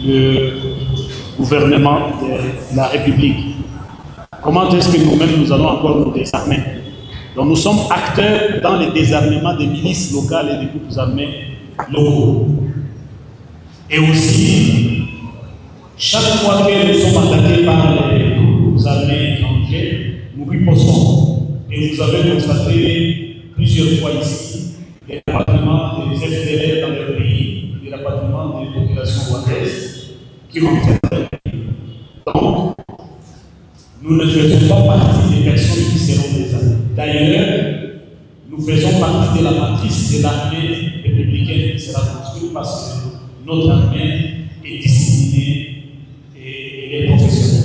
le gouvernement de la République. Comment est-ce que nous-mêmes nous allons encore nous désarmer? Donc nous sommes acteurs dans le désarmement des milices locales et des groupes armés locaux. Et aussi, chaque fois que nous sommes attaqués par les groupes armés étrangers, nous ripostons. Et vous avez constaté plusieurs fois ici les rapatriements des FDLR dans leur pays, les rapatriements des populations rwandaises qui rentrent dans leur pays. Donc, nous ne faisons pas partie des personnes qui seront désarmées. D'ailleurs, nous faisons partie de la matrice de l'armée républicaine qui sera construite parce que notre armée est disciplinée et est professionnelle.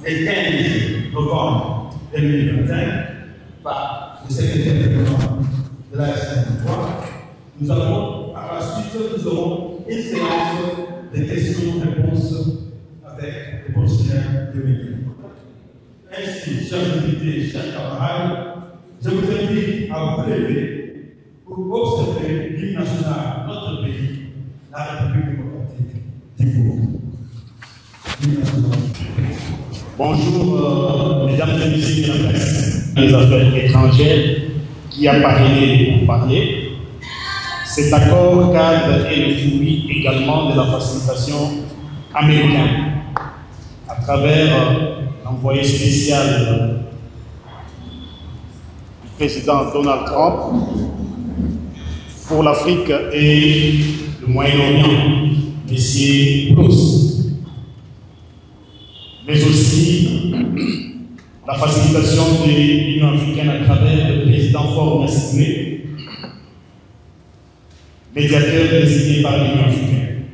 Le 15 novembre 2025, par le secrétaire de la SNP3, nous avons, à la suite, nous aurons une séance de questions-réponses avec les fonctionnaires de médias. Ainsi, chers invités, chers camarades, je vous invite à vous lever pour observer l'hymne national de notre pays, la République démocratique du Congo. Bonjour, mesdames et messieurs de la presse, les affaires étrangères qui a parlé pour parler. Cet accord cadre est le fruit également de la facilitation américaine à travers l'envoyé spécial du président Donald Trump pour l'Afrique et le Moyen-Orient, M. Bruce. Mais aussi la facilitation de l'Union africaine à travers le président Faure Gnassingbé, médiateur désigné par l'Union africaine.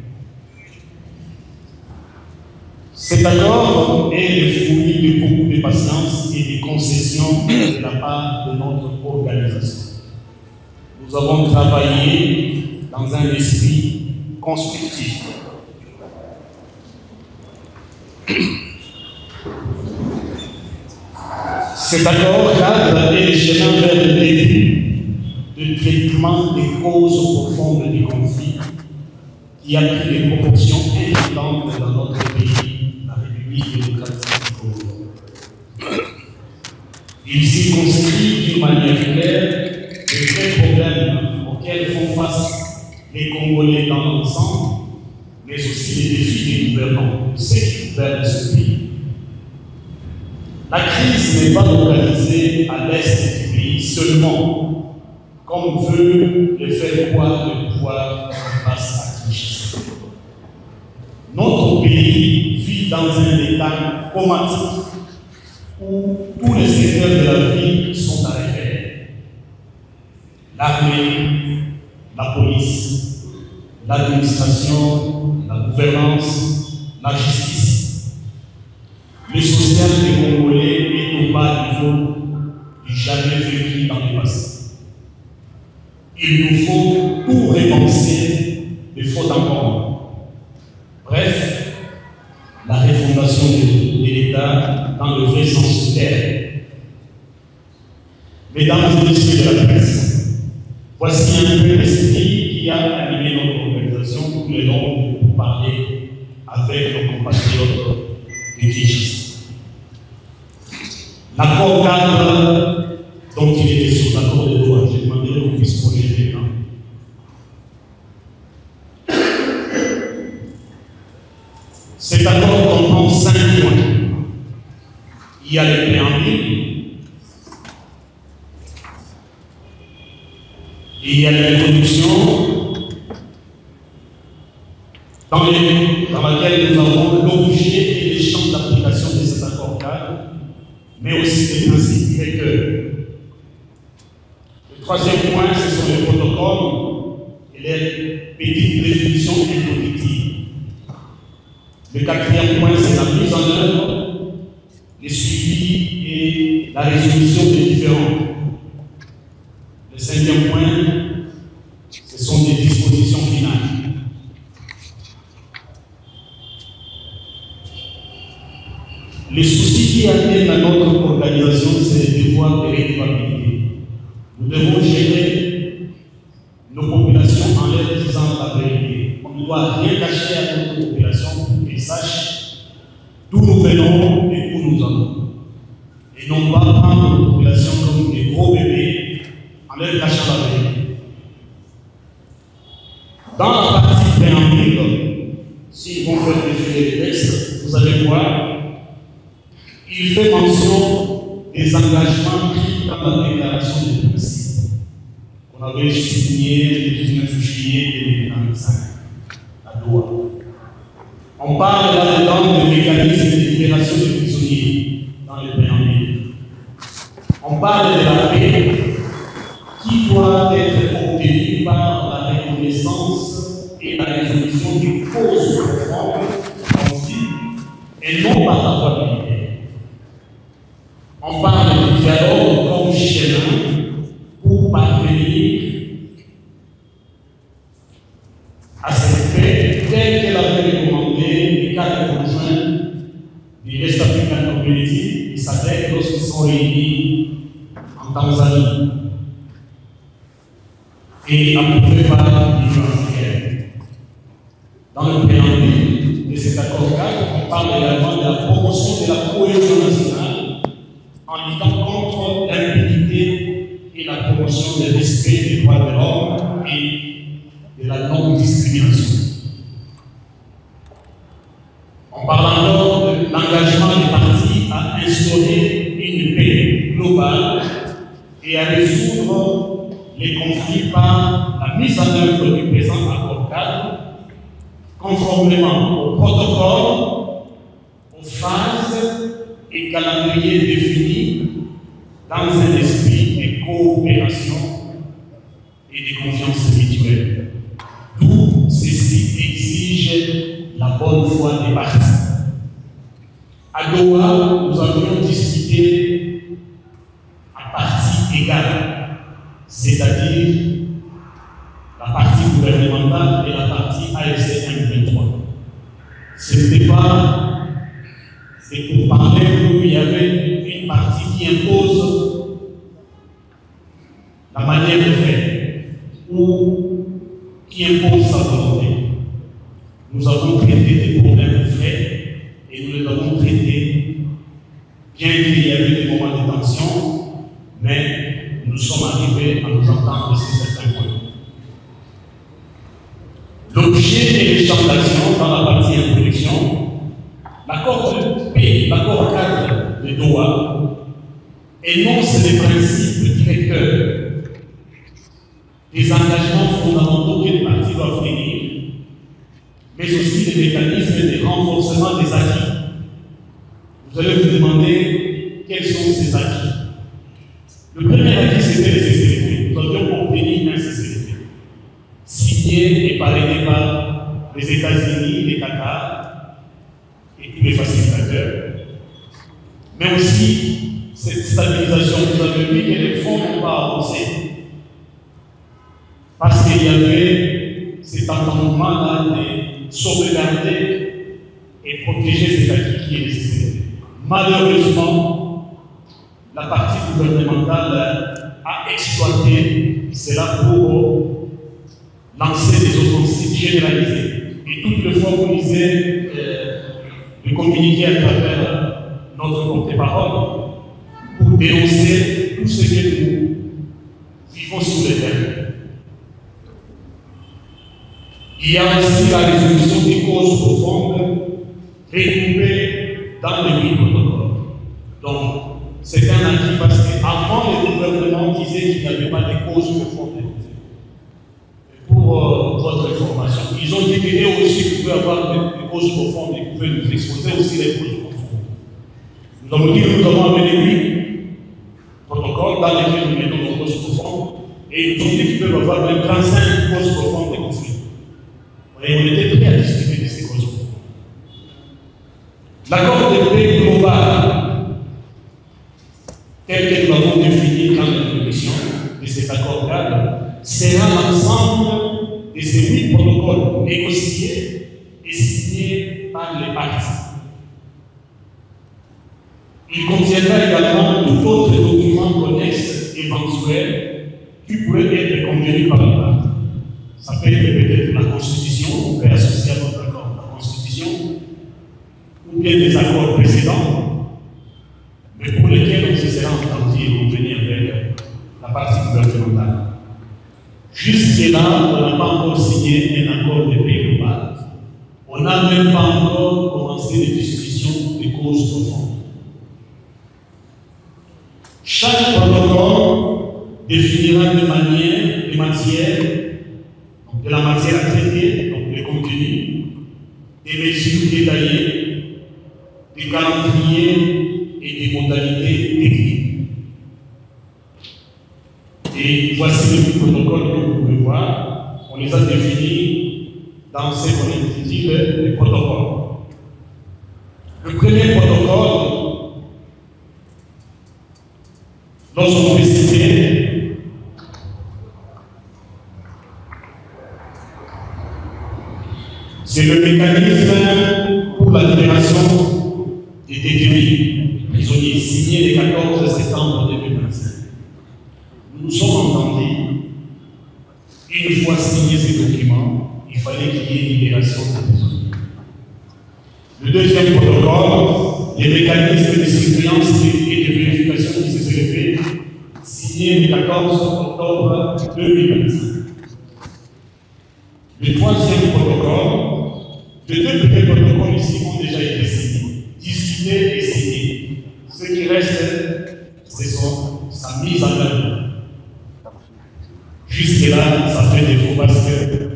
Cet accord est le fruit de beaucoup de patience et de concessions de la part de notre organisation. Nous avons travaillé dans un esprit constructif. Cet accord cadre est le chemin vers le début de traitement des causes profondes du conflit qui a pris des proportions importantes dans notre pays, la République démocratique du Congo. Il s'y conscrit d'une manière claire les vrais problèmes auxquels font face les Congolais dans l'ensemble, mais aussi les défis des gouvernants, ceux qui gouvernent ce pays. La crise n'est pas localisée à l'est du pays seulement, comme veut le faire croire le pouvoir qui passe à Kinshasa. Notre pays vit dans un état comatique où tous les secteurs de la vie sont à refaire. L'armée, la police, l'administration, la gouvernance, la justice. Le social des Congolais est au bas niveau du jamais vécu dans le passé. Il nous faut tout repenser de faute en commun. Bref, la refondation de l'État dans le vrai sens du terme. Mesdames et messieurs de la presse, voici un peu l'esprit qui a animé notre organisation pour le long de parler avec nos compatriotes de Kinshasa. L'accord cadre dont il était sur l'accord de droit, j'ai demandé qu'on puisse projeter là. Cet accord comprend 5 points. Il y a le préambule, il y a l'introduction, dans laquelle nous avons l'objet et les champs d'application de cet accord cadre, mais aussi des principes directeurs. Le troisième point, ce sont les protocoles et les petites définitions introductives. Le quatrième point, c'est la mise en œuvre, le suivi et la résolution des différends. Le cinquième point, ce sont des dispositions finales. Les soucis qui atteignent à notre organisation, c'est le devoir de réévaluabilité. Nous devons gérer nos populations en leur disant la vérité. On ne doit rien cacher à notre population pour qu'ils sachent d'où nous venons et où nous allons. Et non pas prendre nos populations comme des gros bébés en leur cachant la vérité. Dans la partie préambule, si vous faites défiler le texte, vous allez voir, il fait mention des engagements pris dans la déclaration des principes qu'on avait signé le 19 juillet 2025 à Doha. On parle là-dedans de mécanisme de libération des prisonniers dans le préambule. On parle de la paix qui doit être obtenue par la reconnaissance et la résolution des causes profondes du conflit et non par la voie militaire. On parle de dialogue comme chemin pour parvenir à cette paix telle qu'elle avait recommandé les cadres conjoints du West African Community, ils s'appellent lorsqu'ils sont réunis en Tanzanie et approuvés par l'Union africaine. Dans le préambule de cet accord cadre, on parle également de la promotion de la cohésion nationale en luttant contre l'impunité et la promotion du respect des droits de l'homme et de la non-discrimination. On parle encore de l'engagement des partis à instaurer une paix globale et à résoudre les conflits par la mise en œuvre du présent accord cadre, conformément au protocole, aux phases et calendriers définis dans un esprit de coopération et de confiance mutuelle. Tout ceci exige la bonne foi des parties. À Doha, nous avions discuté à partie égale, c'est-à-dire la partie gouvernementale et la partie AFC M23. Ce n'était pas c'est pour parler où il y avait une partie qui impose la manière de faire ou qui impose sa volonté. Nous avons traité des problèmes vrais et nous les avons traités, bien qu'il y avait des moments de tension, mais nous sommes arrivés à nous entendre sur certains points. L'objet et les champs d'action dans la partie introduction, l'accord de paix, l'accord cadre de Doha, énonce les principes directeurs des engagements fondamentaux que les parties doivent tenir, mais aussi les mécanismes de renforcement des acquis. Vous allez vous demander quels sont ces acquis. Le premier acquis, c'était les cessez-le-feu. Nous avions obtenu un cessez-le-feu, signé et parrainé par les États-Unis, les Qatar et tous les facilitateurs. Mais aussi, cette stabilisation, vous avez vu que les fonds n'ont pas avancé. Parce qu'il y avait cet entendement-là de sauvegarder et protéger cet acquis qui est nécessaire. Malheureusement, la partie gouvernementale a exploité cela pour lancer des offensives généralisées. Et toutefois, vous lisez le communiqué à travers notre porte-parole pour dénoncer tout ce que nous vivons sous les terres. Il y a aussi la résolution des causes profondes regroupées dans le 8 protocoles. Donc, c'est un acquis parce qu'avant, le gouvernement disait qu'il n'y avait pas de causes profondes. Pour votre information, ils ont dit qu'eux aussi pouvaient avoir des causes profondes et pouvaient nous exposer aussi les causes profondes. Nous avons dit que nous avons amené 8 protocoles dans lesquels nous mettons nos causes profondes et ils ont dit qu'ils peuvent avoir même 35 causes profondes de conflits. Et on était prêts à discuter de ces causes profondes. L'accord de paix global, tel que nous l'avons défini dans l'introduction de cet accord cadre, sera l'ensemble de ces 8 protocoles négociés et signés par les parties. Il contiendra également tout autre document connexe éventuel qui pourrait être convenu par les parties. Ça peut être peut-être la Constitution, on peut associer à notre accord la Constitution, ou bien des accords précédents, mais pour lesquels on se sera entendu et convenu avec la partie gouvernementale. Jusque-là, on n'a pas encore signé un accord de paix global. On n'a même pas encore commencé les discussions des causes profondes. Chaque protocole définira des matières, donc de la matière à traiter, donc le contenu, des mesures détaillées, des calendriers et des modalités techniques. Et voici les protocoles que vous pouvez voir. On les a définis dans ce qu'on intitule les protocoles. Le premier protocole, lorsqu'on peut citer, c'est le mécanisme pour la libération des détenus prisonniers signé le 14 septembre 2025. Nous nous sommes entendus, une fois signé ces documents, il fallait qu'il y ait libération des prisonniers. Le deuxième protocole, les mécanismes de surveillance et de vérification qui se seraient faits, signé le 14 octobre 2025. Le troisième protocole, les deux premiers protocoles ici ont déjà été signés, discutés et signés. Ce qui reste, c'est sa mise en œuvre. Jusque-là, ça fait défaut parce que,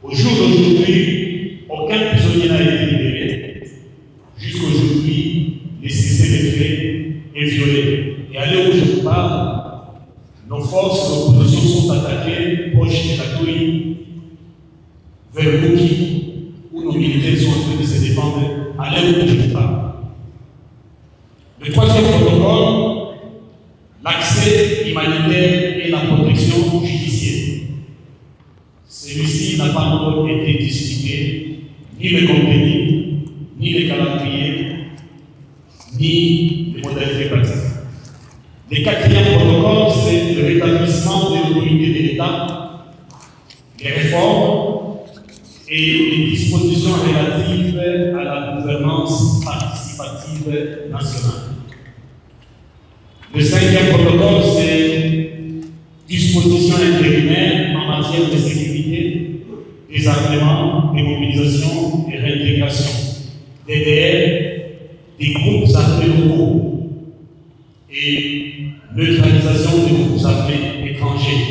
au jour d'aujourd'hui, aucun prisonnier n'a été libéré. Jusqu'aujourd'hui, les systèmes de fait est violé. Et à l'heure où je vous parle, nos forces d'opposition sont attaquées proches de la Touille, vers Bouki, où nos militaires sont en train de se défendre à l'heure où je vous parle. Le troisième protocole, l'accès humanitaire et la protection judiciaire. Celui-ci n'a pas encore été discuté, ni le contenu, ni les calendriers, ni les modalités pratiques. Le quatrième protocole, c'est le rétablissement de l'autorité de l'État, les réformes et les dispositions relatives à la gouvernance participative nationale. Le cinquième protocole, c'est dispositions intérimaires en matière de sécurité, désarmement, démobilisation et réintégration, DDR, des groupes armés locaux et neutralisation des groupes armés étrangers.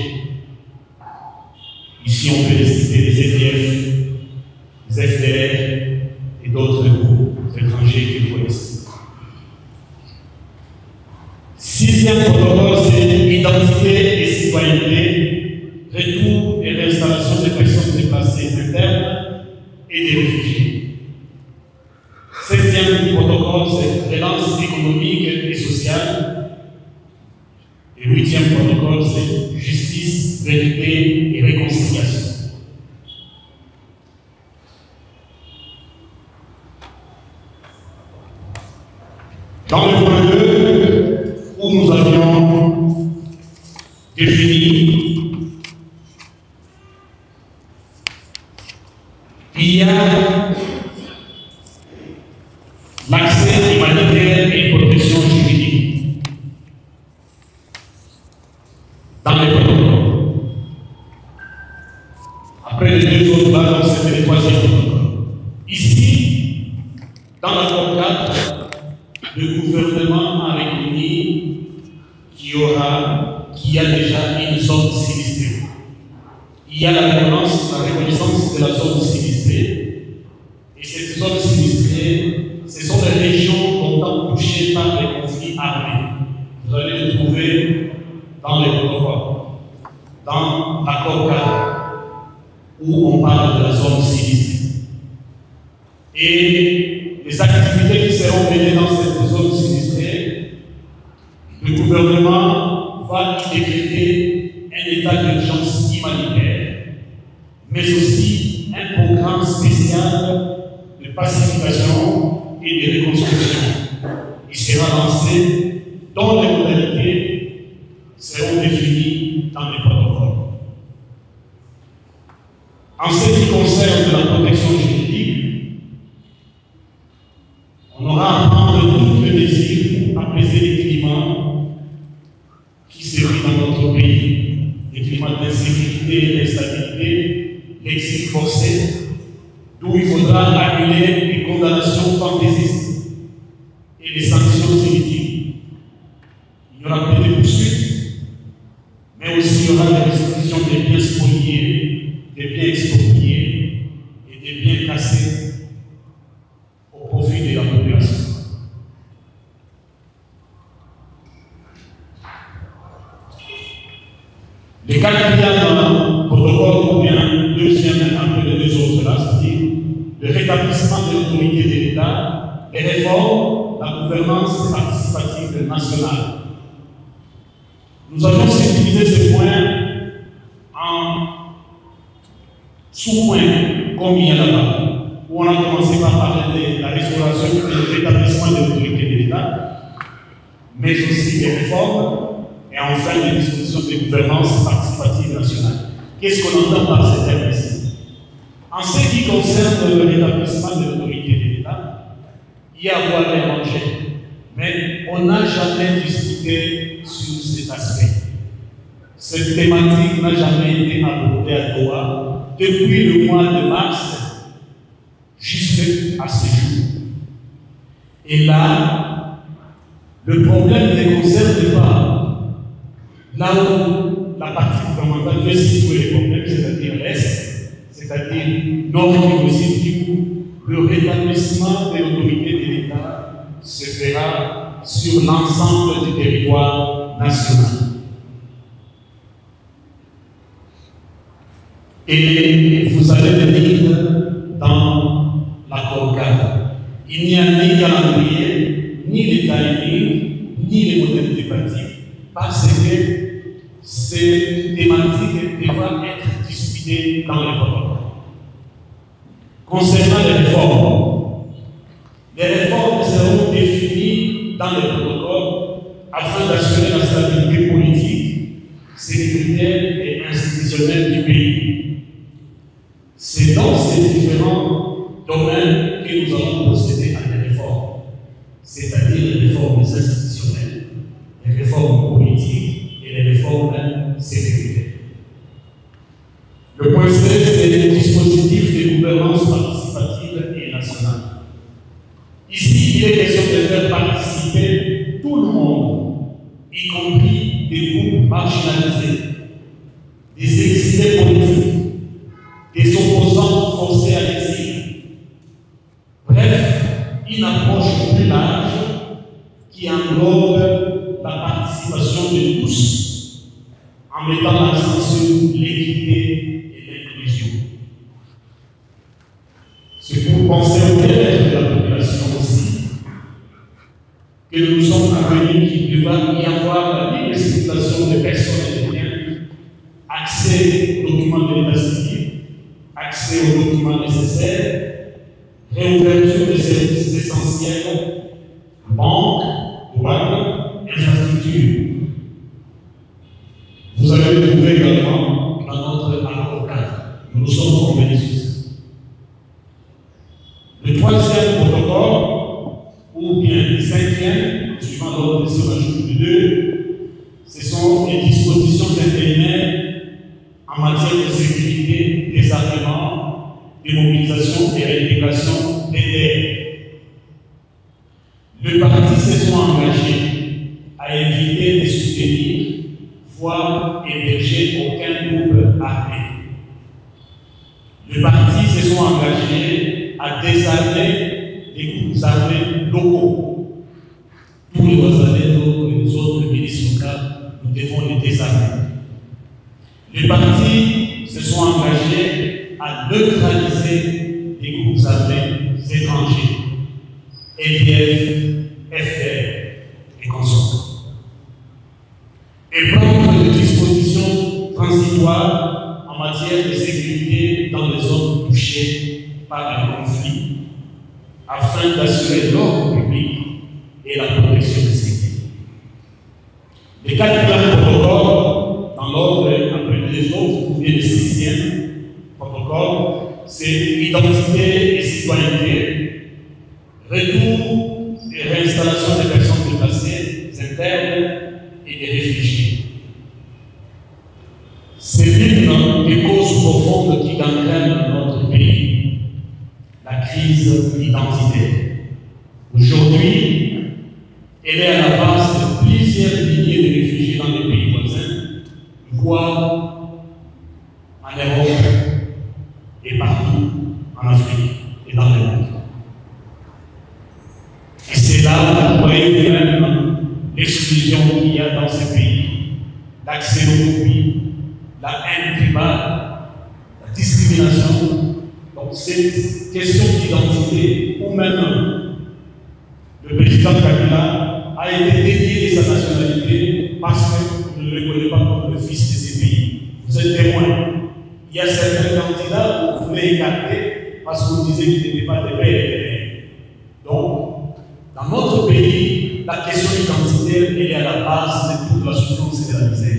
Ici, on peut citer les EDF, les FDR et d'autres groupes étrangers qu'il faut citer. Sixième protocole, c'est l'identité et citoyenneté, retour et réinstallation des personnes déplacées internes et des réfugiés. Septième protocole, c'est relance économique et sociale. Et huitième protocole, c'est justice, vérité et réconciliation. Dans le point 2, où nous avions défini, il y a l'accès humanitaire et protection juridique dans les protocoles. Après les deux autres là, c'était le troisième protocole. Ici, dans l'accord 4, le gouvernement a reconnu qu'il y a déjà une zone sinistrée. Il y a la reconnaissance de la zone sinistrée. Et cette zone sinistrée, ce sont les régions longtemps touchées par les conflits armés. Vous allez le trouver dans les protocoles, dans l'accord 4, où on parle de la zone sinistrée. Et les activités qui seront menées dans cette zone sinistrée, le gouvernement va y décréter un état d'urgence humanitaire, mais aussi un programme spécial de pacification et de reconstruction. Il sera lancé dont les modalités seront définies définis dans les protocoles. En ce qui concerne la protection juridique, on aura à prendre toutes les mesures pour apaiser les climats qui sévissent dans notre pays, les climats d'insécurité et d'instabilité, l'exil forcé, d'où il faudra annuler les condamnations fantaisistes et les sanctions inutiles. Il y aura plus de poursuites, mais aussi il y aura des restitutions des biens spoliés, des biens expropriés et des biens cassés au profit de la population. Les cas qu'il y a dans le protocole, ou bien deuxième, un peu de deux autres là, c'est-à-dire le rétablissement de l'autorité de l'État, les réformes, la gouvernance participative nationale. Nous avons subdivisé ce point en sous-points, comme il y a là-bas, où on a commencé par parler de la restauration et le rétablissement de l'autorité de l'État, mais aussi des réformes, et enfin des dispositions de gouvernance participative nationale. Qu'est-ce qu'on entend par ces termes ici? En ce qui concerne le rétablissement de l'autorité de l'État, il y a à boire et manger, mais on n'a jamais discuté sur cet aspect. Cette thématique n'a jamais été abordée à Doha depuis le mois de mars jusqu'à ce jour. Et là, le problème ne concerne pas là où la partie gouvernementale veut situer les problèmes, c'est-à-dire l'Est, c'est-à-dire Nord Kivu, le rétablissement de l'autorité de l'État se fera sur l'ensemble du territoire national. Et vous allez le lire dans l'accord cadre. Il n'y a ni calendrier, ni l'état unique, ni les modalités pratiques, parce que ces thématiques devront être discutées dans les protocoles. Concernant les réformes seront définies dans les protocoles afin d'assurer la stabilité politique, sécuritaire et institutionnelle du pays. C'est dans ces différents domaines que nous allons procéder à des réformes, c'est-à-dire les réformes institutionnelles, les réformes politiques et les réformes sécuritaires. Le point 16, c'est le dispositif de gouvernance participative et nationale. Ici, il est question de faire participer tout le monde, y compris des groupes marginalisés, des exilés politiques, des opposants forcés à l'exil. Bref, une approche plus large qui englobe la participation de tous en mettant l'accent sur l'équité et l'inclusion. C'est pour penser au bien-être de la population aussi que nous sommes avenus qu'il devra y avoir la libre circulation de personnes et de biens, accès aux documents de l'état civil, accès aux documents nécessaires, réouverture des services essentiels, banques, douanes, infrastructures. Vous allez le trouver également dans notre accord cadre. Nous nous sommes convenus sur ça. Le troisième protocole, ou bien le cinquième, suivant l'ordre de ce de 2, ce sont les dispositions intérimaires en matière de sécurité, désarmement, démobilisation et réintégration des terres. Le parti se sont engagés à éviter de soutenir, voire héberger aucun groupe armé. Le parti se sont engagés à désarmer les groupes armés locaux. Tous les Wazalendo et les autres milices locales, nous devons les désarmer. Les partis se sont engagés à neutraliser les groupes armés étrangers, EDF, FR et consorts, et prendre des dispositions transitoires en matière de sécurité dans les zones touchées par les conflits, afin d'assurer l'ordre public et la protection des civils. Les 4 protocoles, dans l'ordre C'est l'une des causes profondes qui gangrènent notre pays, la crise identitaire. Aujourd'hui, elle est à la base de plusieurs milliers de réfugiés dans les pays voisins, voire en Europe et partout en Afrique et dans le monde. Et c'est là où vous voyez même l'exclusion qu'il y a dans ces pays, la xénophobie, la haine tribale, la discrimination. Donc cette question d'identité, ou même le président Kabila a été dédié de sa nationalité parce qu'on ne le reconnaît pas comme le fils de ces pays. Vous êtes témoins. Il y a certains candidats que vous voulez écarter parce que vous disiez qu'ils n'étaient pas des pères et des mères. Donc, dans notre pays, la question identitaire elle est à la base de toute la souffrance et de la misère.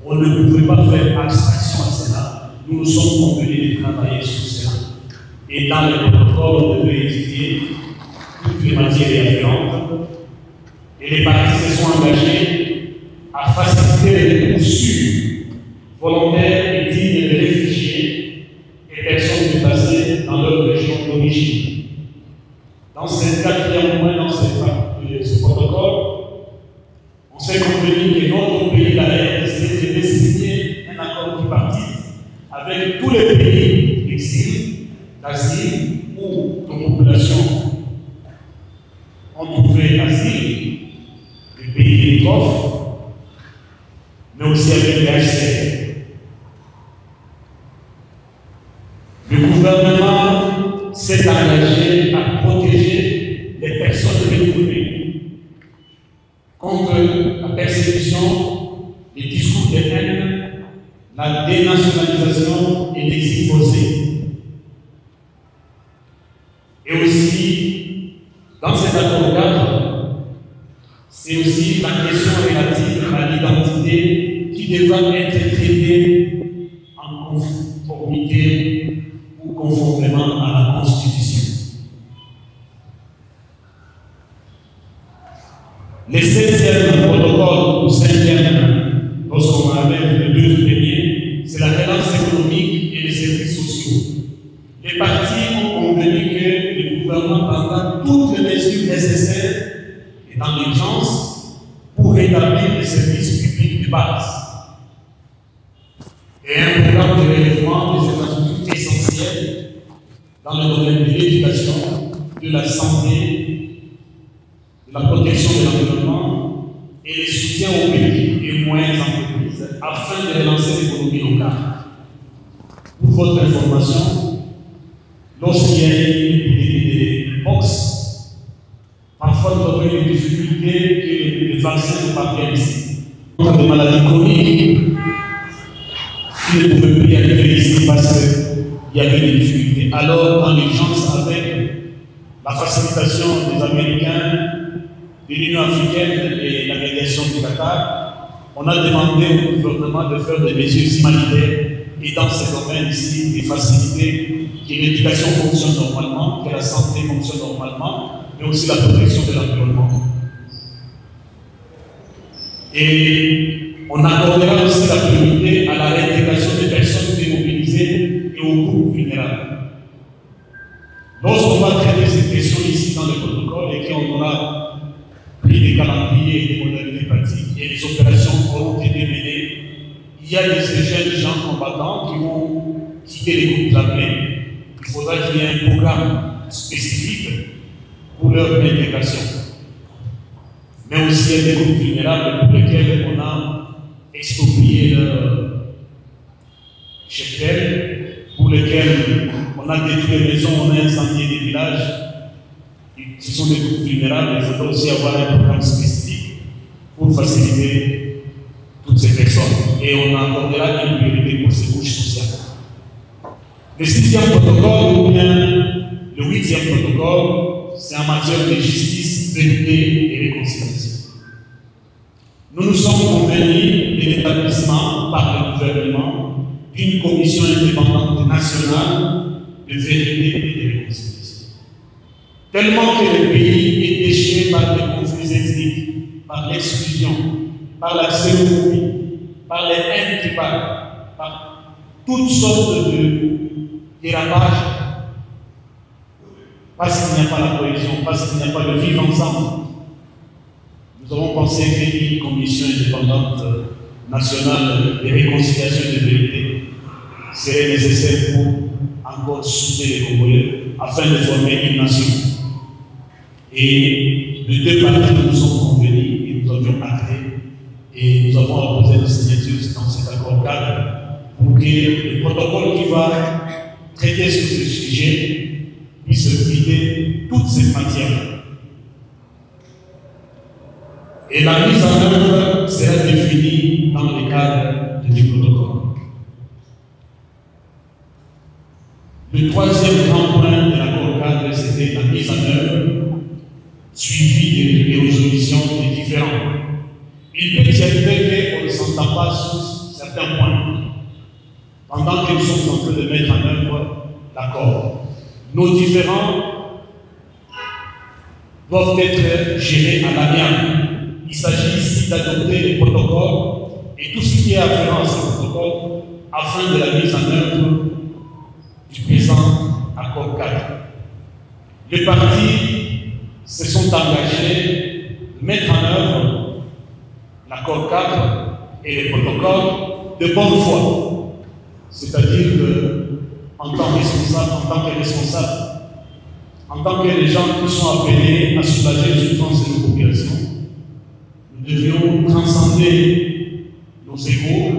On ne pouvait pas faire abstraction à cela. Nous nous sommes convenus de travailler sur cela. Et dans le protocole, on devait étudier toutes les matières afférentes. Et les partis se sont engagés à faciliter les poursuites volontaires et dignes des réfugiés et personnes déplacées dans leur région d'origine. Dans ce quatrième point, dans ce protocole, on s'est convenu que notre pays, la RDC, devait signer un accord tripartite avec tous les pays d'asile où nos populations ont trouvé asile, les pays limitrophes, mais aussi avec les HCR. Le gouvernement s'est engagé à protéger les personnes retournées contre la persécution, les discours de haine, la dénationalisation et l'exil forcé. Et aussi, dans cet accord-cadre, c'est aussi la question relative à l'identité qui devra être traitée en conformité ou conformément à la Constitution. Les 7e protocoles ou 5e, lorsqu'on enlève les deux premiers, c'est la relance économique et les services sociaux. Les partis ont convenu que le gouvernement prendra toutes les mesures nécessaires et dans l'urgence pour rétablir les services publics de base. Et un programme de relèvement des infrastructures essentielles dans le domaine de l'éducation, de la santé, de la protection de l'environnement et les soutiens aux petites et moyennes entreprises afin de relancer l'économie locale. Pour votre information, lorsqu'il y a des box, parfois nous avons eu des difficultés que les vaccins ne parviennent ici. On a des maladies chroniques qui ne pouvaient plus y arriver ici parce qu'il y avait des difficultés. Alors, dans l'urgence, avec la facilitation des Américains, de l'Union africaine et la médiation du Qatar, on a demandé au gouvernement de faire des mesures humanitaires et dans ces domaines ici, des facilités, que l'éducation fonctionne normalement, que la santé fonctionne normalement, mais aussi la protection de l'environnement. Et on accordera aussi la priorité à la réintégration des personnes démobilisées et aux groupes vulnérables. Lorsqu'on va traiter ces questions ici dans le protocole et qu'on aura pris des calendriers et des modalités pratiques et les opérations auront été menées, il y a des jeunes gens combattants qui vont quitter les groupes armés. Il faudra qu'il y ait un programme spécifique pour leur intégration. Mais aussi il y a des groupes vulnérables pour lesquels on a exproprié leur cheptel, pour lesquels on a détruit les maisons, on a incendié des villages. Ce sont des groupes vulnérables, il faudra aussi avoir un programme spécifique pour faciliter toutes ces personnes. Et on accordera une priorité pour ces couches sociales. Le 6e protocole, ou bien le 8e protocole, c'est en matière de justice, vérité et réconciliation. Nous nous sommes convenus de l'établissement par le gouvernement d'une commission indépendante nationale de vérité et de réconciliation. Tellement que le pays est déchiré par les conflits ethniques, par l'exclusion, par la xénophobie, par les haines tribales, par toutes sortes de dérapages, parce qu'il n'y a pas la cohésion, parce qu'il n'y a pas le vivre ensemble. Nous avons pensé qu'une commission indépendante nationale de réconciliation et de vérité serait nécessaire pour encore souder les Congolais afin de former une nation. Et les deux parties nous sont convenus et nous avions acté et nous avons apposé des signatures dans cet accord cadre pour que le protocole qui va traiter sur ce sujet puisse vider toute cette matière. Et la mise en œuvre sera définie dans le cadre du protocole. Le troisième grand point de l'accord cadre, c'était la mise en œuvre suivie des résolutions des différends. Il peut y arriver qu'on ne s'entend pas sur certains points pendant que nous sommes en train de mettre en œuvre l'accord. Nos différends doivent être gérés à l'amiable. Il s'agit ici d'adopter les protocoles et tout ce qui est afférent à ce protocole afin de la mise en œuvre du présent accord cadre. Les partis se sont engagés à mettre en œuvre l'accord cadre et les protocoles de bonne foi, c'est-à-dire en tant que responsable, en tant que les gens qui sont appelés à soulager les souffrances de nos populations, nous devions transcender nos égos,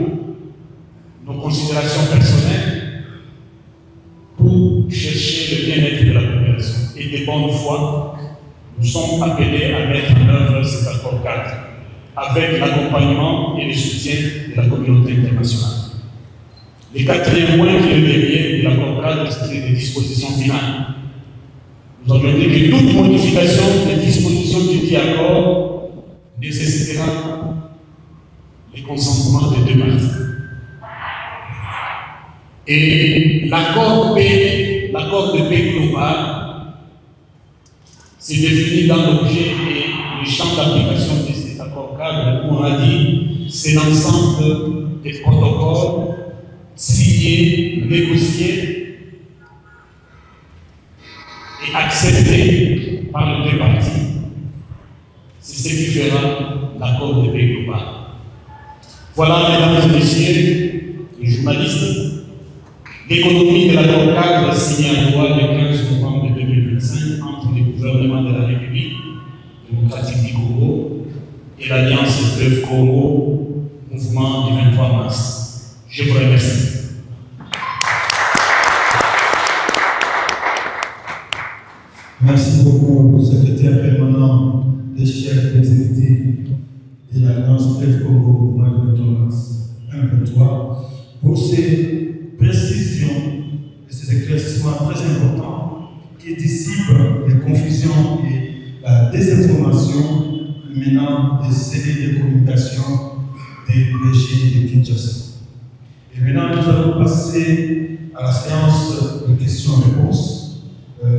nos considérations personnelles pour chercher le bien-être de la population. Et de bonne foi, nous sommes appelés à mettre en œuvre cet accord cadre avec l'accompagnement et le soutien de la communauté internationale. Le quatrième point qui est le dernier de l'accord cadre, c'est des dispositions finales. Nous avons dit que toute modification des dispositions du dit accord nécessitera le consentement des deux parties. Et l'accord de paix global, c'est défini dans l'objet et le champ d'application de cet accord cadre, où on a dit c'est l'ensemble des protocoles signés, négociés et acceptés par les deux parties. C'est ce qui fera l'accord de paix global. Voilà, mesdames et messieurs les journalistes, l'économie de l'accord cadre signé à loi le 15 novembre 2025 entre le gouvernement de la République démocratique du Congo et l'Alliance Fleuve Congo, mouvement du 23 mars. Je vous remercie. Merci beaucoup, secrétaire permanent des chefs d'exécutif de l'Alliance Fleuve Congo, mouvement du 23 mars 1-23, pour ces précisions et ces éclaircissements très importants qui dissipent les confusions et la désinformation menant des cellules de communication des régime de Kinshasa. Et maintenant, nous allons passer à la séance de questions-réponses.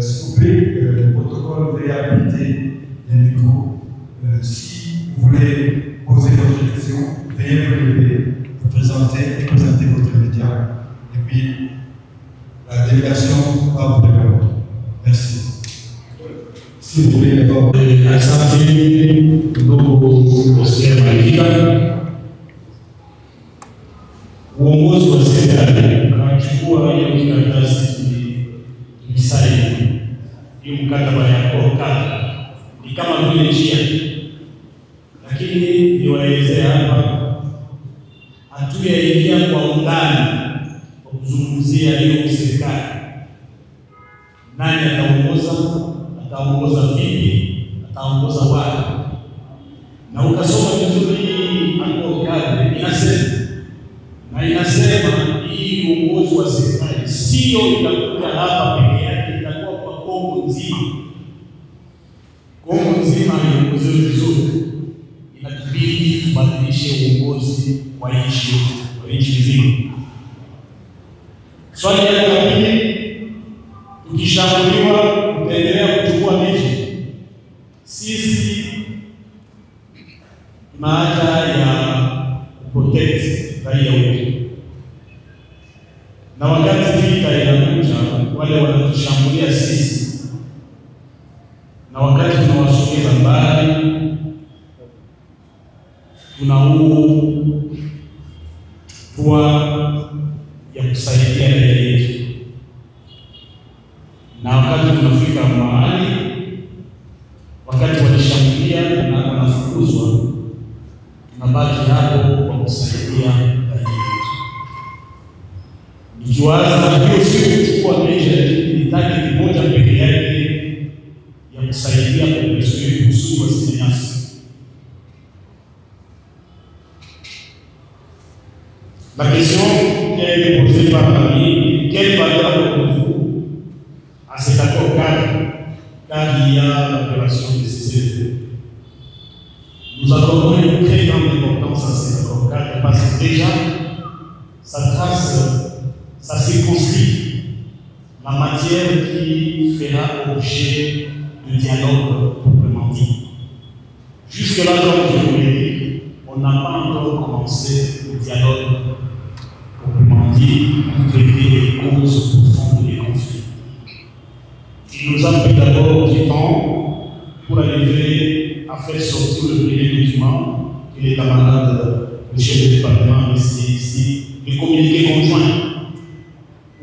S'il vous plaît, le protocole veuillez habiliter les micros. Si vous voulez poser votre question, veuillez vous lever, vous présenter et présenter votre média. Et puis, la délégation va vous répondre. Merci. Si vous voulez d'abord. Uongozi wa serikali unachukua hiyo karatasi tulisaini hiyo mkataba ya kokata ni kama vile njia, lakini niwaelezea hapa, hatuyaingia kwa undani kwa kuzungumzia hiyo serikali, nani ataongoza vipi, ataongoza wapi, na ukasoma vizuri akokata inasema hii uongozi wa serikali sio itakuja hapa peke yake, itakuwa kwa Kongo nzima. Kongo nzima iongozewe vizuri, inatubidi tubadilishe uongozi wa nchi nzima. Swali la pili, tukishambuliwa tutaendelea kuchukua miji. Sisi tuna haja ya protect raia wetu. Na wakati vita inakuja, wale wanatushambulia sisi, na wakati tunawasogeza mbali, tuna huu kuwa ya kusaidia raia yetu, na wakati tunafika mahali, wakati walishambulia na wanafukuzwa, tunabaki hapo kwa kusaidia raia yetu. Nikiwaza hiyo sio kuchukua measure, ni target moja pekee yake ya kusaidia population kusudi wasinyanyaswe. La question qui a été posée par l'ami, quelle valeur accordez-vous à cet accord cadre, car il y a l'opération de ces effets. Nous accordons une très grande importance à cet accord cadre parce que déjà, ça trace, ça circonscrit la matière qui fera objet de dialogue proprement dit. Jusque-là, comme je vous l'ai dit, on n'a pas encore commencé le dialogue proprement dit pour traiter les causes profondes des conflits. Il nous a pris d'abord du temps pour arriver à faire sortir le premier document que les camarades, le chef de département ici, les communiqués conjoints,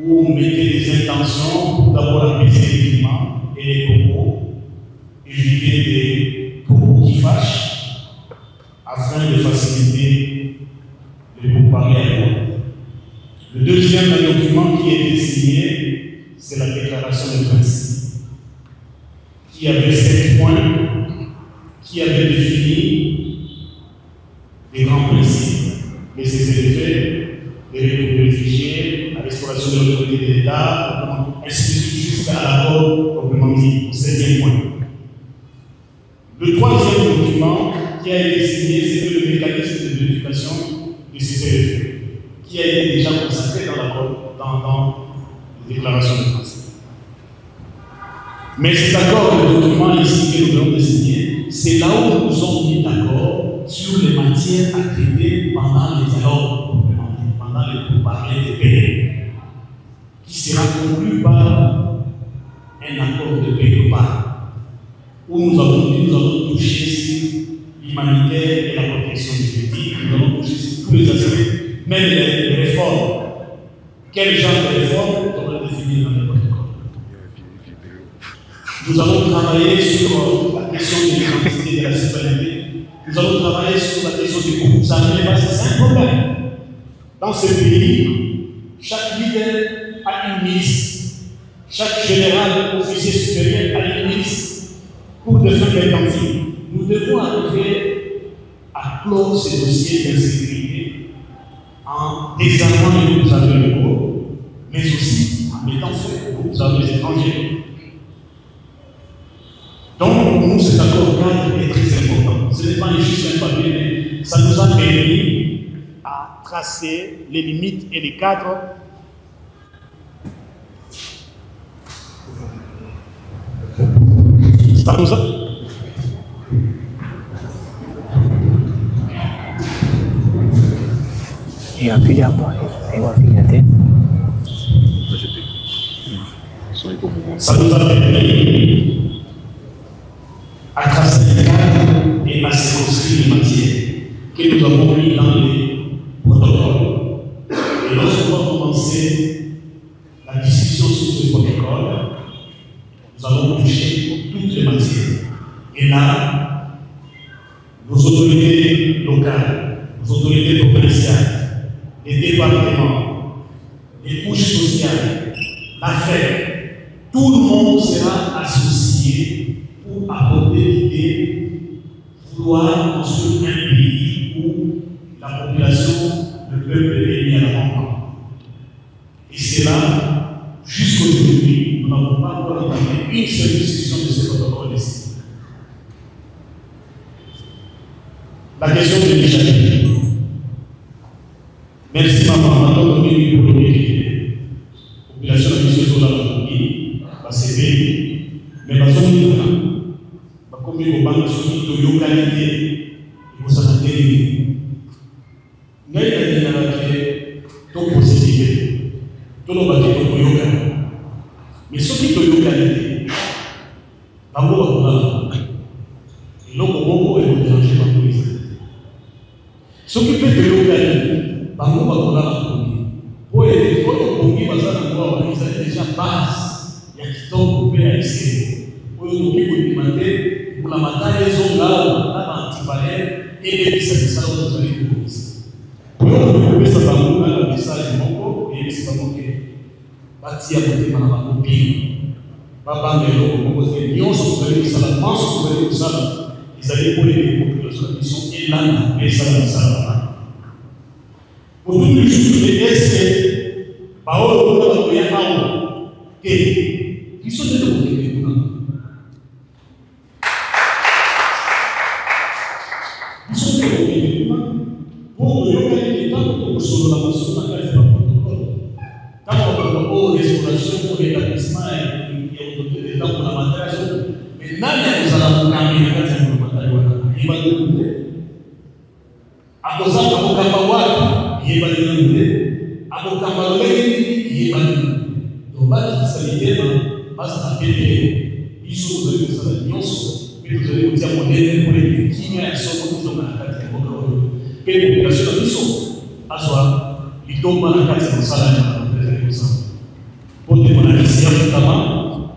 où on mettait des intentions pour d'abord apaiser les climats et les propos, éviter des propos qui fâchent, afin de faciliter les pourparlers à l'eau. Le deuxième document qui a été signé, c'est la déclaration de principe, qui avait 7 points, qui avait défini des grands principes, les cessez-le-feu, les réfugiés, la restauration de l'autorité de l'État, ainsi jusqu'à l'accord proprement dit, au 7e point. Le troisième document qui a été signé, c'était le mécanisme de vérification du cessez-le-feu, qui a été déjà consacré dans l'accord, dans la déclaration de principe. Mais cet accord, le document ici que nous venons de signer, c'est là où nous sommes mis d'accord sur les matières à traiter pendant les dialogues, pendant les pourparlers des pays, qui sera conclu par un accord de paix global, où nous avons touché sur l'humanitaire et la protection juridique, nous avons touché sur tous les aspects, même les réformes. Quel genre de réformes on va définir dans le protocole. Nous allons travailler sur la question de l'identité et de la citoyenneté. Nous allons travailler sur la question du groupe armé, parce que c'est un problème. Dans ce pays, chaque leader a une milice. Chaque général, officier supérieur a une milice pour défendre les conflits. Nous devons arriver à clore ces dossiers d'insécurité en désarmant les groupes armés locaux, mais aussi en mettant fin aux groupes armés étrangers. Donc, pour nous, cet accord cadre est très important. Ce n'est pas juste un papier, mais ça nous a permis à tracer les limites et les cadres ça nous a... Ça nous a permis à tracer les cadres et à circonscrire les matières que nous avons mis dans les protocoles. Et lorsqu'on va commencer la discussion sur ce protocole, nous allons toucher toutes les matières. Et là, nos autorités locales, nos autorités provinciales, les départements, les couches sociales, la fête, tout le monde sera associé pour apporter l'idée de vouloir construire un pays où la population, le peuple est mis à l'avant-plan. Et c'est là, jusqu'aujourd'hui, nous n'avons pas encore entamé une seule discussion de ce protocole ici. La question de l'échappée. Merci maman, maintenant nous venons pour le population de M. Zola Makoumi, va s'aider, mais va s'aider là. Va comme il va banque sur une localité, il faut s'en atteindre. Mais il y a des gens qui sont positifs. tout le monde est Toyoka. Mais ce qui est Toyoka, d'abord, et l'autre mot est le déranger par police. Ce qui peut Toyoka, d'abord, pour les autres, pour qui va ça déjà base, il y a qui tombe pour essayer. Pour demander pour la bataille des hommes là, l'antivalère et les messages de vous allez vous police. Pour nous, ça va nous faire un message mongo et c'est pas mongo. Bâti à côté par la copine. Papa, mais l'autre, vous allez dire, vous allez ça, la France, vous allez ça, ils allaient pour les populations qui sont élan et ça. Pour nous, est-ce que, par contre, il y a un qui sont des gens pour le temps sur la nation, on a fait un protocole. Quand on a une restauration pour l'établissement et on a pour la matériel, maintenant, nous allons caminer pour la matériel. Il va nous demander. À cause de la il va nous demander. À cause de la il va nous demander. Donc, la sanitaire, base à payer. Ils sont vous allez vous allier, mais vous allez vous dire pour les qui est son nom dans la carte. Quelle population de l'issue à soi, il tombe dans la carte de salaire pour des monarchies notamment,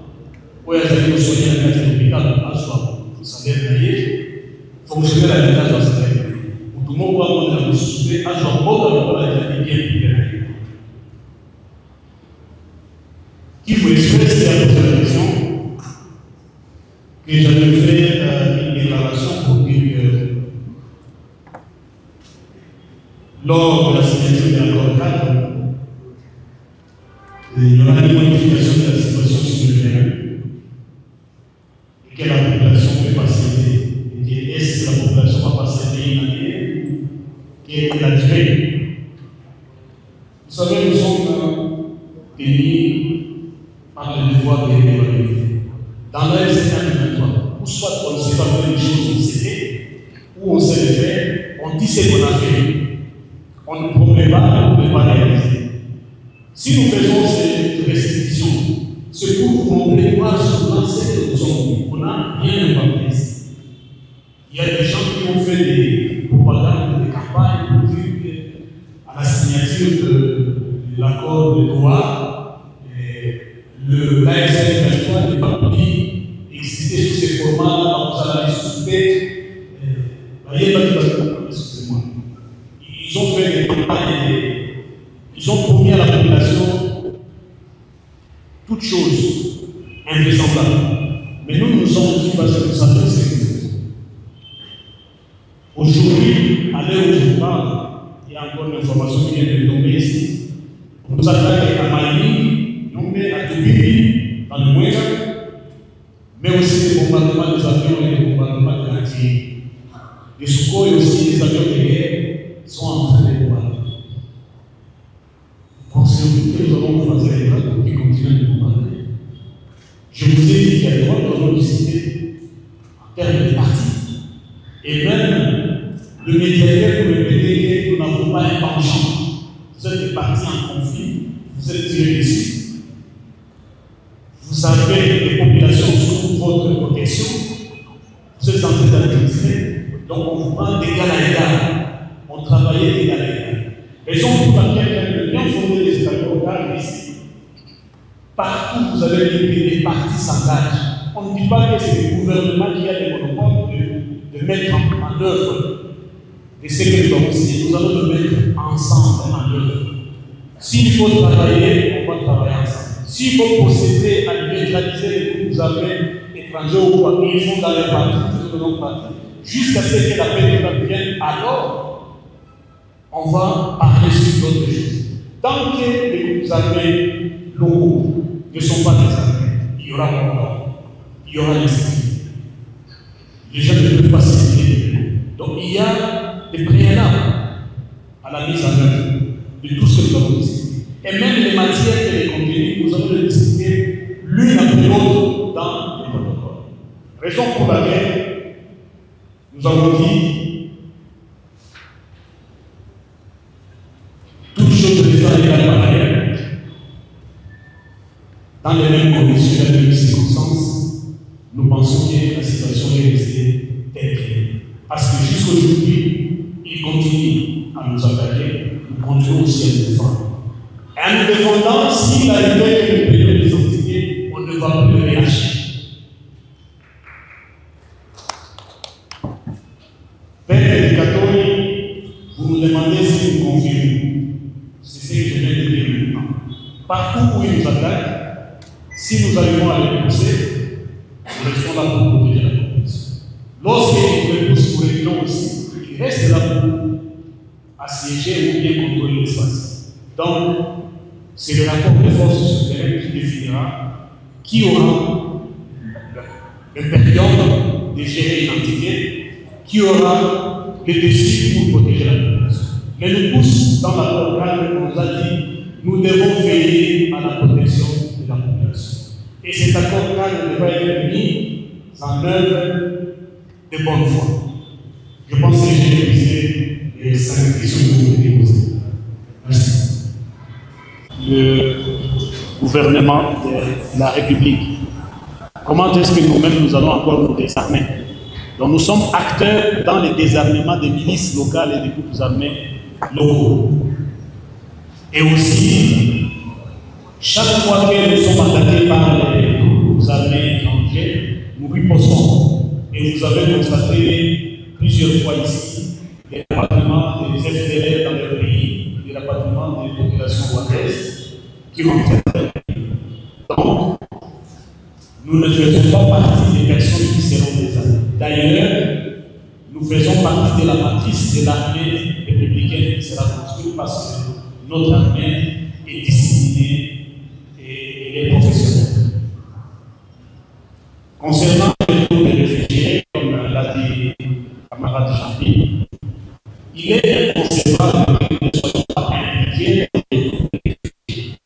pour les soigner la carte de l'hôpital à soi, pour salaire naïf, fonctionner la l'hôpital dans sa tête. Pour tout le monde, on a soulevé à soi, pour la bien plus. Il faut exprimer la question que j'avais fait une déclaration pour dire que lors de la signature de l'accord 4, il y aura une modification de la situation sur le terrain et que la population peut passer. Et est-ce que la population va passer une année qui est la durée? Vous savez, nous sommes tenus par le devoir de l'évaluer. Dans l'année 2023, ou soit on ne sait pas faire les choses, on sait, ou on sait les faire, on dit ce qu'on a fait. On ne promet pas, on ne peut pas réaliser. Si nous faisons ces restitutions, c'est pour vous montrer quoi sur l'ancêtre de nos on n'a rien inventé ici. Il y a des gens qui ont fait des propagandes, des campagnes pour dire qu'à la signature de l'accord de Doha, l'ASN 23 n'est pas pu exister sous ces formats, vous allez soulever. Excusez-moi. Ils ont fait des campagnes, ils ont promis à la population toutes choses invraisemblables. Mais nous sommes dit parce que nous savons ce que nous faisons. Aujourd'hui, à l'heure où je parle, il y a encore une information qui vient de tomber ici. On nous attaque à Mali, à Toubi, dans le Mouéja, mais aussi des bombardements des avions et des bombardements de l'artillerie. Les Sukhoi aussi, des avions de guerre, sont en train de bombarder. Pensez-vous que nous avons fait les gens qui continuent de bombarder? Je vous ai dit qu'il y a des droits de l'université en termes de partis. Et même le médiateur nous répétait que nous n'avons pas un penchant. Vous êtes des partis en conflit, vous êtes tirés dessus. Vous avez des populations sous votre protection, vous êtes en train d'administrer, donc on vous prend d'égal à égal. On travaillait d'égal à égal. Raison pour laquelle le bien fondé des États locaux ici, partout vous avez dit que les partis s'engagent. On ne dit pas que c'est le gouvernement qui a le monopole de mettre en œuvre de ce que nous avons signé. Nous allons le mettre ensemble en œuvre. S'il faut travailler, on va travailler ensemble. S'il faut procéder à neutraliser les groupes armés étrangers ou quoi, ils font dans les partis, ils font dans partis, jusqu'à ce que la paix vienne, alors on va parler sur d'autres choses. Tant que les groupes armés locaux ne sont pas des armées, il y aura encore, il y aura des sécurités. Les gens ne peuvent pas sécuriser. Donc il y a des préalables à la mise en œuvre de tout ce que nous avons discuté. Et même les matières et les contenus, nous allons les discuter l'une après l'autre dans les protocoles. Raison pour laquelle nous avons dit toute chose étant égale par ailleurs, dans les mêmes conditions, dans les mêmes circonstances, nous pensons que la situation est restée telle qu'elle est. Parce que jusqu'aujourd'hui, ils continuent à nous attaquer, nous continuons aussi à nous défendre. Et en nous défendant, s'il arrivait que nous payons les entités, on ne va plus les lâcher. Père éducateur, vous nous demandez si nous confirmons. C'est ce que je viens de dire maintenant. Partout où ils nous attaquent, si nous arrivons à les repousser, nous restons là pour protéger la population. Lorsqu'ils nous repoussent pour les gens aussi, ils restent là pour assiéger ou bien contrôler l'espace. Donc, c'est le rapport de force souterraine qui définira qui aura le période de gérer une entité, qui aura les défis pour protéger la population. Mais nous tous, dans l'accord cadre, on nous a dit, nous devons veiller à la protection de la population. Et cet accord cadre devra être mis en œuvre de bonne foi. Je pense que j'ai révisé les 5 questions que vous avez posées. Merci. Le gouvernement de la République. Comment est-ce que nous-mêmes nous allons encore nous désarmer? Donc nous sommes acteurs dans le désarmement des milices locales et des groupes armés locaux. Et aussi, chaque fois que nous sommes attaqués par les groupes armés étrangers, nous riposons. Et vous avez constaté plusieurs fois ici les rapatriements des FDL dans le pays, les rapatriements des populations rwandaises qui rentrent dans le pays. Donc, nous ne faisons pas partie des personnes qui seront désarmées. D'ailleurs, nous faisons partie de la matrice de l'armée républicaine qui sera construite parce que notre armée est disciplinée et elle est professionnelle. Concernant les réfugiés, comme l'a dit camarade Champi, il est inconcevable que nous ne soyons pas impliqués dans les réfugiés.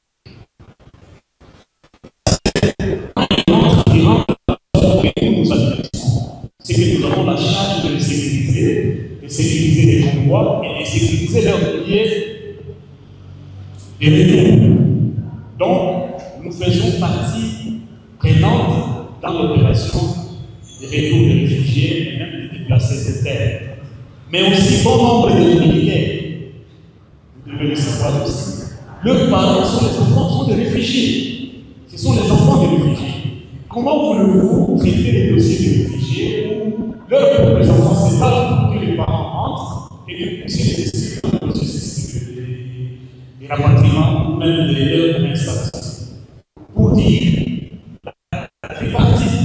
C'est que nous avons la charge de les sécuriser les convois et de sécuriser leurs billets de retour. Donc, nous faisons partie prenante dans l'opération de retour des réfugiés et même des déplacés de terre. Mais aussi bon nombre de militaires. Vous devez le savoir aussi. Leurs parents sont les enfants, sont des réfugiés. Ce sont les enfants des réfugiés. Comment voulez-vous traiter les dossiers des réfugiés où leurs propres enfants se battent pour que les parents rentrent et que puissent les expliquer dans le processus des rapatriements ou même de leur installation? Pour dire la tripartite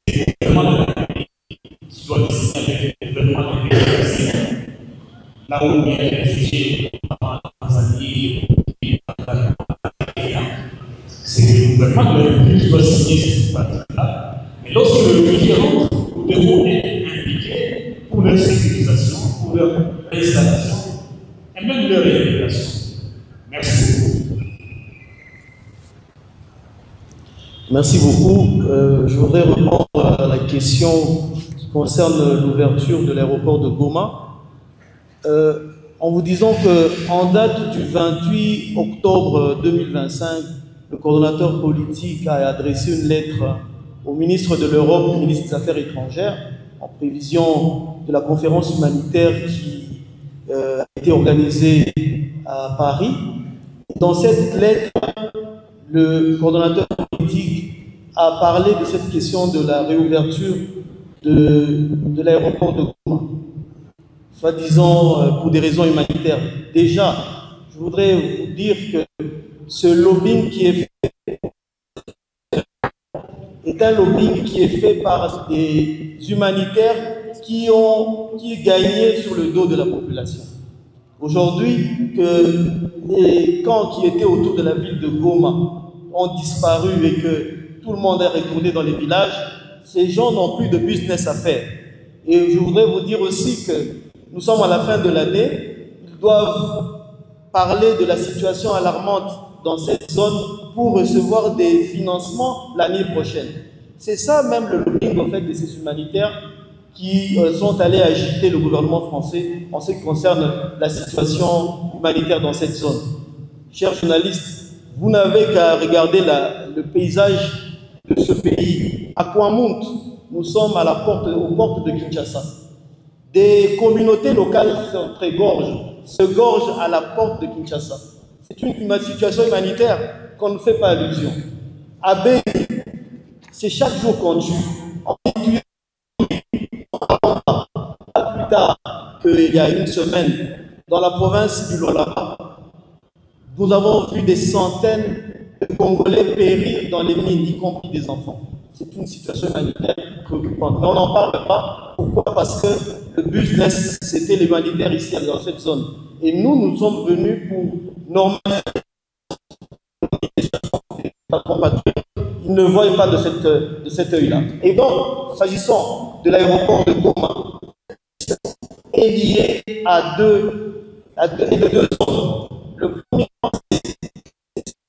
du gouvernement de la pays qui doit décider avec le gouvernement de pays, là où il y a des réfugiés en Tanzanie, c'est le gouvernement de la République qui doit signer cette partie-là. Mais lorsque le réfugié rentre, nous devons être impliqués pour leur sécurisation, pour leur installation et même leur réintégration. Merci beaucoup. Merci beaucoup. Je voudrais répondre à la question qui concerne l'ouverture de l'aéroport de Goma. En vous disant qu'en date du 28 octobre 2025, le coordonnateur politique a adressé une lettre au ministre de l'Europe, au ministre des Affaires étrangères, en prévision de la conférence humanitaire qui a été organisée à Paris. Dans cette lettre, le coordonnateur politique a parlé de cette question de la réouverture de l'aéroport de Goma, soi-disant pour des raisons humanitaires. Déjà, je voudrais vous dire que ce lobbying qui est fait est un lobbying qui est fait par des humanitaires qui gagnaient sur le dos de la population. Aujourd'hui, que les camps qui étaient autour de la ville de Goma ont disparu et que tout le monde est retourné dans les villages, ces gens n'ont plus de business à faire. Et je voudrais vous dire aussi que nous sommes à la fin de l'année, ils doivent parler de la situation alarmante dans cette zone pour recevoir des financements l'année prochaine. C'est ça même le lobbying en fait de ces humanitaires qui sont allés agiter le gouvernement français en ce qui concerne la situation humanitaire dans cette zone. Chers journalistes, vous n'avez qu'à regarder le paysage de ce pays. À Kwamount, nous sommes aux portes de Kinshasa. Des communautés locales se gorgent à la porte de Kinshasa. C'est une situation humanitaire qu'on ne fait pas allusion. À Beni, c'est chaque jour qu'on tue. Plus tard qu'il y a une semaine, dans la province du Lolaba, nous avons vu des centaines de Congolais périr dans les mines, y compris des enfants. C'est une situation humanitaire préoccupante. Mais on n'en parle pas. Pourquoi? Parce que le business, c'était l'humanitaire ici, dans cette zone. Et nous sommes venus pour normaliser. Ils ne voient pas de cet œil-là. Et donc, s'agissant de l'aéroport de Goma, est lié à deux zones. Le premier, c'est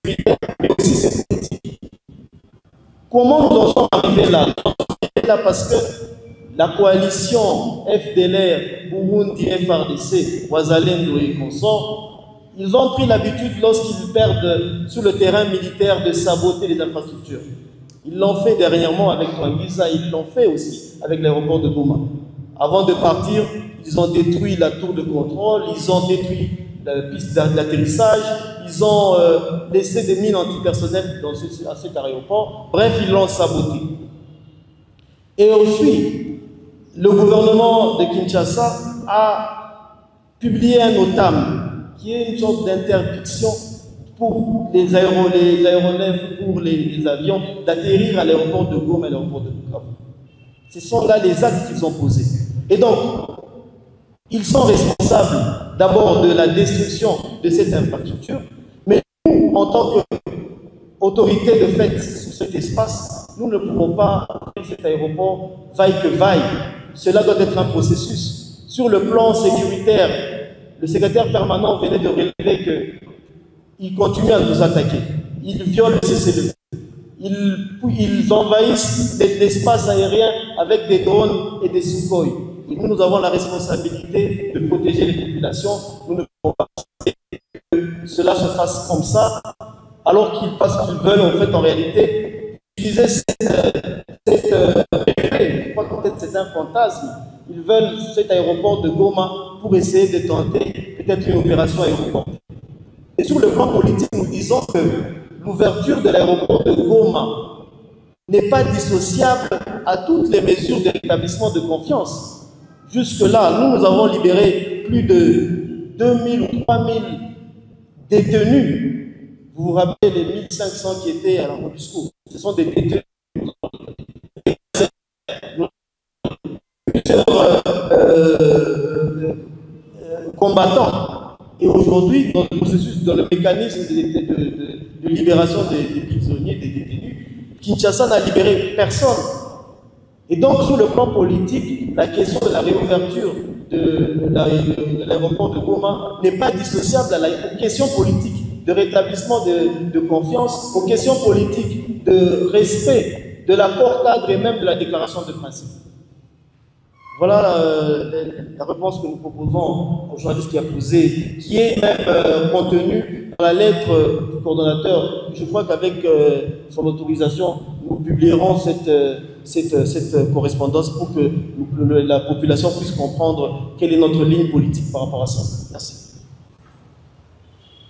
sécuritaire, mais aussi c'est politique. Comment nous en sommes arrivés là? Parce que la coalition FDLR, Burundi, FRDC, Ouazalendo et consorts, ils ont pris l'habitude, lorsqu'ils perdent sur le terrain militaire, de saboter les infrastructures. Ils l'ont fait dernièrement avec Touangiza, ils l'ont fait aussi avec l'aéroport de Goma. Avant de partir, ils ont détruit la tour de contrôle, ils ont détruit la piste d'atterrissage, ils ont laissé des mines antipersonnelles à cet aéroport. Bref, ils l'ont saboté. Et aussi, le gouvernement de Kinshasa a publié un OTAM, qui est une sorte d'interdiction pour les aéronefs, pour les avions, d'atterrir à l'aéroport de Goma et à l'aéroport de Bukavu. Ce sont là les actes qu'ils ont posés. Et donc, ils sont responsables d'abord de la destruction de cette infrastructure, mais nous, en tant qu'autorité de fait sur cet espace, nous ne pouvons pas faire cet aéroport vaille que vaille. Cela doit être un processus. Sur le plan sécuritaire, le secrétaire permanent venait de relever qu'il continue à nous attaquer. Ils violent le cessez-le-feu. Ils envahissent l'espace aérien avec des drones et des Sukhoi. Et nous avons la responsabilité de protéger les populations. Nous ne pouvons pas que cela se fasse comme ça, alors parce qu'ils veulent en fait en réalité utiliser je crois qu'en fait c'est un fantasme. Ils veulent cet aéroport de Goma pour essayer de tenter peut-être une opération aéroportée. Et sur le plan politique, nous disons que l'ouverture de l'aéroport de Goma n'est pas dissociable à toutes les mesures de rétablissement de confiance. Jusque-là, nous avons libéré plus de 2000 ou 3000 détenus. Vous vous rappelez les 1500 qui étaient à la Montesquieu? Ce sont des détenus. Combattants. Et aujourd'hui, dans le processus, dans le mécanisme de libération des prisonniers, des détenus, Kinshasa n'a libéré personne. Et donc, sur le plan politique, la question de la réouverture de l'aéroport de Goma n'est pas dissociable aux questions politiques de rétablissement de confiance, aux questions politiques de respect de l'accord cadre et même de la déclaration de principe. Voilà la réponse que nous proposons au journaliste qui a posé, qui est même contenue dans la lettre du coordonnateur. Je crois qu'avec son autorisation, nous publierons cette correspondance pour que la population puisse comprendre quelle est notre ligne politique par rapport à ça. Merci.